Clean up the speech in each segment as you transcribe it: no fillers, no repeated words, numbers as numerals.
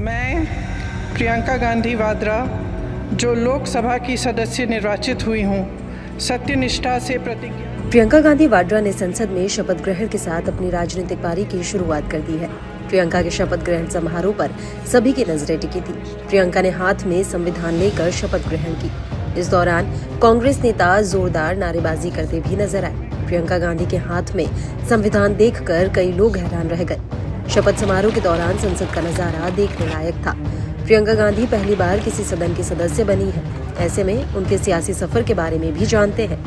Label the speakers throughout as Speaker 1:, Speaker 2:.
Speaker 1: मैं प्रियंका गांधी वाड्रा जो लोकसभा की सदस्य निर्वाचित हुई हूँ, सत्यनिष्ठा से प्रतिज्ञा।
Speaker 2: प्रियंका गांधी वाड्रा ने संसद में शपथ ग्रहण के साथ अपनी राजनीतिक पारी की शुरुआत कर दी है। प्रियंका के शपथ ग्रहण समारोह पर सभी की नजरें टिकी थी। प्रियंका ने हाथ में संविधान लेकर शपथ ग्रहण की। इस दौरान कांग्रेस नेता जोरदार नारेबाजी करते भी नजर आए। प्रियंका गांधी के हाथ में संविधान देखकर कई लोग हैरान रह गए। शपथ समारोह के दौरान संसद का नजारा देखने लायक था। प्रियंका गांधी पहली बार किसी सदन की सदस्य बनी है। ऐसे में उनके सियासी सफर के बारे में भी जानते हैं।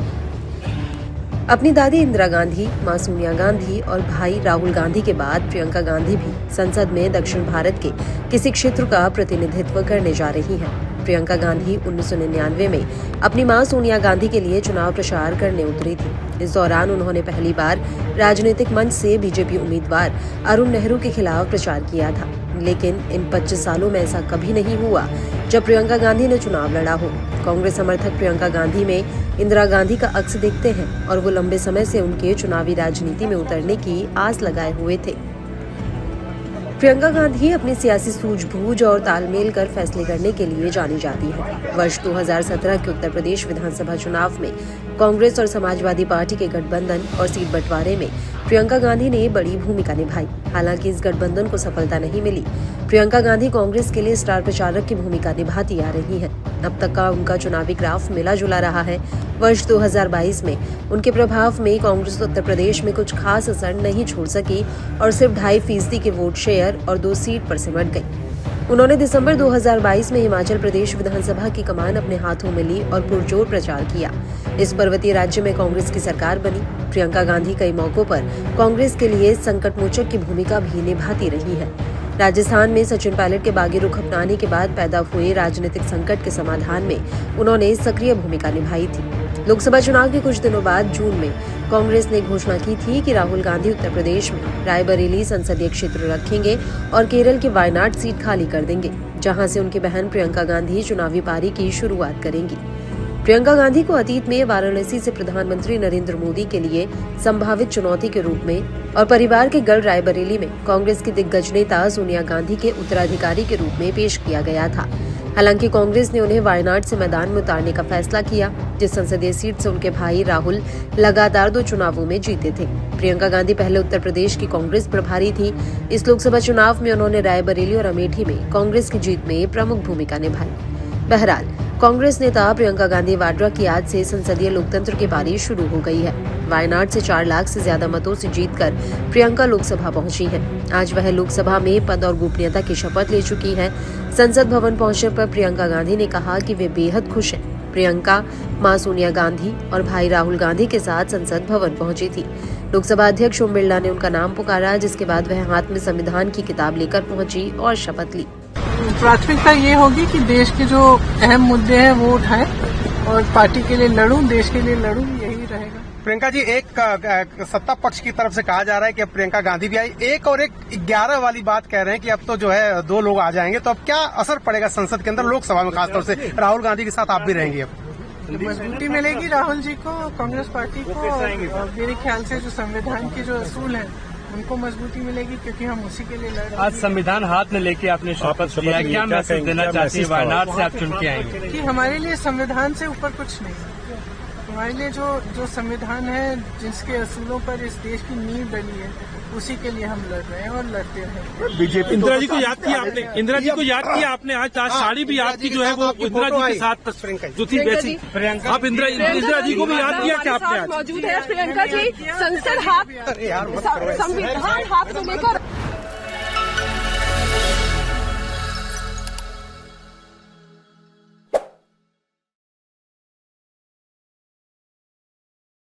Speaker 2: अपनी दादी इंदिरा गांधी, मां सोनिया गांधी और भाई राहुल गांधी के बाद प्रियंका गांधी भी संसद में दक्षिण भारत के किसी क्षेत्र का प्रतिनिधित्व करने जा रही हैं। प्रियंका गांधी 1999 में अपनी मां सोनिया गांधी के लिए चुनाव प्रचार करने उतरी थी। इस दौरान उन्होंने पहली बार राजनीतिक मंच से बीजेपी उम्मीदवार अरुण नेहरू के खिलाफ प्रचार किया था। लेकिन इन 25 सालों में ऐसा कभी नहीं हुआ जब प्रियंका गांधी ने चुनाव लड़ा हो। कांग्रेस समर्थक प्रियंका गांधी में इंदिरा गांधी का अक्स देखते हैं और वो लंबे समय से उनके चुनावी राजनीति में उतरने की आस लगाए हुए थे। प्रियंका गांधी अपनी सियासी सूझबूझ और तालमेल कर फैसले करने के लिए जानी जाती है। वर्ष 2017 के उत्तर प्रदेश विधानसभा चुनाव में कांग्रेस और समाजवादी पार्टी के गठबंधन और सीट बंटवारे में प्रियंका गांधी ने बड़ी भूमिका निभाई। हालांकि इस गठबंधन को सफलता नहीं मिली। प्रियंका गांधी कांग्रेस के लिए स्टार प्रचारक की भूमिका निभाती आ रही हैं। अब तक का उनका चुनावी ग्राफ मिला जुला रहा है। वर्ष 2022 में उनके प्रभाव में कांग्रेस उत्तर प्रदेश में कुछ खास असर नहीं छोड़ सकी और सिर्फ 2.5% के वोट शेयर और 2 सीट पर सिमट गई। उन्होंने दिसंबर 2022 में हिमाचल प्रदेश विधानसभा की कमान अपने हाथों में ली और पुरजोर प्रचार किया। इस पर्वतीय राज्य में कांग्रेस की सरकार बनी। प्रियंका गांधी कई मौकों पर कांग्रेस के लिए संकटमोचक की भूमिका भी निभाती रही है। राजस्थान में सचिन पायलट के बागी रुख अपनाने के बाद पैदा हुए राजनीतिक संकट के समाधान में उन्होंने सक्रिय भूमिका निभाई थी। लोकसभा चुनाव के कुछ दिनों बाद जून में कांग्रेस ने घोषणा की थी कि राहुल गांधी उत्तर प्रदेश में रायबरेली संसदीय क्षेत्र रखेंगे और केरल की वायनाड सीट खाली कर देंगे, जहां से उनकी बहन प्रियंका गांधी चुनावी पारी की शुरुआत करेंगी। प्रियंका गांधी को अतीत में वाराणसी से प्रधानमंत्री नरेंद्र मोदी के लिए संभावित चुनौती के रूप में और परिवार के गढ़ रायबरेली में कांग्रेस की दिग्गज नेता सोनिया गांधी के उत्तराधिकारी के रूप में पेश किया गया था। हालांकि कांग्रेस ने उन्हें वायनाड से मैदान में उतारने का फैसला किया, जिस संसदीय सीट से उनके भाई राहुल लगातार 2 चुनावों में जीते थे। प्रियंका गांधी पहले उत्तर प्रदेश की कांग्रेस प्रभारी थी। इस लोकसभा चुनाव में उन्होंने रायबरेली और अमेठी में कांग्रेस की जीत में प्रमुख भूमिका निभाई। बहरहाल, कांग्रेस नेता प्रियंका गांधी वाड्रा की आज से संसदीय लोकतंत्र की पारी शुरू हो गई है। वायनाड से 4 लाख से ज्यादा मतों से जीतकर प्रियंका लोकसभा पहुंची है। आज वह लोकसभा में पद और गोपनीयता की शपथ ले चुकी है। संसद भवन पहुंचने पर प्रियंका गांधी ने कहा कि वे बेहद खुश हैं। प्रियंका मां सोनिया गांधी और भाई राहुल गांधी के साथ संसद भवन पहुंची थी। लोकसभा अध्यक्ष ओम बिरला ने उनका नाम पुकारा, जिसके बाद वह हाथ में संविधान की किताब लेकर पहुंची और शपथ ली।
Speaker 1: प्राथमिकता ये होगी कि देश के जो अहम मुद्दे हैं वो उठाएं और पार्टी के लिए लड़ूं, देश के लिए लड़ूं, यही रहेगा।
Speaker 3: प्रियंका जी, एक सत्ता पक्ष की तरफ से कहा जा रहा है कि अब प्रियंका गांधी भी आई, एक और एक 11 वाली बात कह रहे हैं कि अब तो जो है 2 लोग आ जाएंगे, तो अब क्या असर पड़ेगा संसद के अंदर, लोकसभा में खासतौर से राहुल गांधी के साथ आप भी रहेंगी? अब
Speaker 1: मजबूती मिलेगी राहुल जी को, कांग्रेस पार्टी को। मेरे ख्याल से जो संविधान के जो असूल हैं उनको मजबूती मिलेगी, क्योंकि हम उसी के लिए लड़ रहे हैं।
Speaker 4: आज संविधान हाथ में लेके आपने शपथ लिया, क्या मैसेज देना चाहती है? वायनाड से आप चुन के आएंगे
Speaker 1: कि हमारे लिए संविधान से ऊपर कुछ नहीं। हमारे लिए जो संविधान है, जिसके असूलों पर इस देश की नींव डली है, उसी के लिए हम लड़ रहे हैं और लड़ते रहें।
Speaker 4: बीजेपी इंदिरा जी को याद किया आपने, इंदिरा जी को याद किया आपने। आज साड़ी भी आपकी जो है वो इंदिरा जी के साथ जो थी वैसी प्रियंका, आप इंदिरा जी को भी याद किया क्या आपने? आज
Speaker 5: मौजूद है प्रियंका जी, संविधान हाथ में लेकर